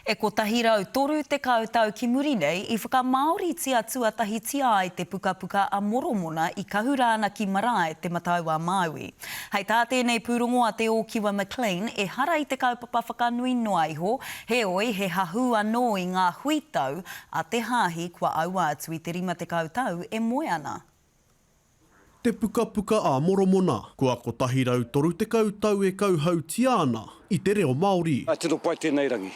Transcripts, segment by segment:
E ko tahirau toru te kautau ki muri nei I whakamaori tia tuatahi tia ai te pukapuka a moromona I kahurana ki marae te matau a Māui. Hei tā tēnei pūrongo a te o Kiwa McLean e hara I te kaupapa whakanui noa iho, he oi he hahu anō I ngā huitau a te hāhi kua aua atu I te rima te kautau e moe ana. Te pukapuka a moromona, kua ko tahirau toru te kautau e kauhau tia ana I te reo Māori. Te ropai tēnei rangi.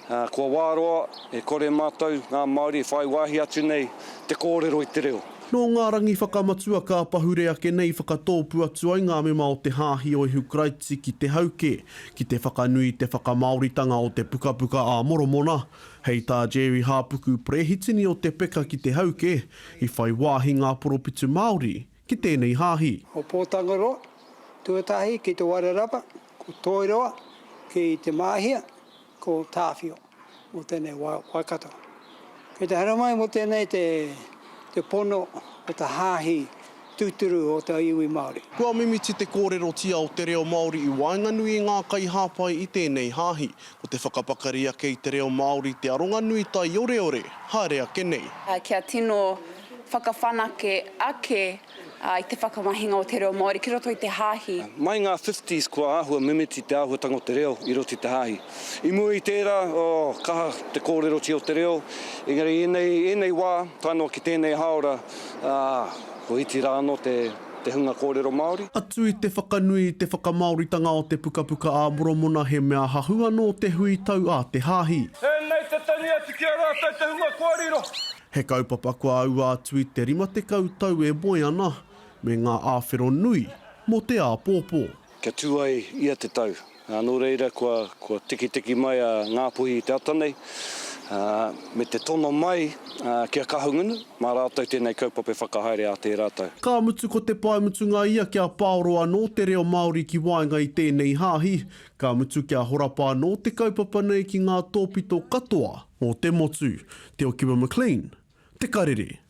Kua wāroa, e kore mātou, ngā Māori, whai wāhi atu nei, te kōrero I te reo. No ngā rangi whakamatua ka pahure ake nei whakatōpu atu ai ngā mema o te hāhi o Hukraitsi ki te hauke, ki te whakanui te whakamauritanga o te pukapuka a moromona. Hei tā Jerry Hāpuku prehitini o te peka ki te hauke, I whai wāhi ngā poropitu Māori ki tēnei hāhi. O Pōtangaroa, tuatahi ki te Wararapa, ko Toiroa, ki te Māhia, ko Tāwhio, o tēnei Waikato. Kei te haramai mo tēnei te pono o te hāhi tūturu o te iwi Māori. Kua mimiti te kōrero tia o te reo Māori I wainganui ngā kai hāpai I tēnei hāhi, ko te whakapakari ake I te reo Māori te aronga nui tai ore ore, haere ake nei. Kia tino whakawhanake ake I te whakamahinga o te reo Māori, ki roto I te hāhi. Mai ngā 50s kua āhua mimiti te āhuatanga o te reo I roti te hāhi. I mua I tērā, kaha te kōrero tia o te reo, engari enei wā, tānoa ki tēnei haora, ko iti rāno te hunga kōrero Māori. Atu I te whakanui te whakamauritanga o te pukapuka a moromona he mea hahu anō te huitau a te hāhi. Nei te tani atu kia rātou te hunga kōrero. He kaupapa kua aua atu I te rima te kautau e moe ana, me ngā āwhero nui, mo te āpōpō. Kia tū ai ia te tau. Nō reira kua tiki mai a ngā puhi I te atanei. Me te tono mai kia kahungunu, mā rātou tēnei kaupapa whakahaere a te rātou. Ka mutu ko te paemutunga ia kia pāoroa nō te reo Māori ki waenga I tēnei hāhi. Ka mutu kia horapa nō te kaupapa nei ki ngā tōpito katoa o te motu. Te o Kiwa McLean, te karere.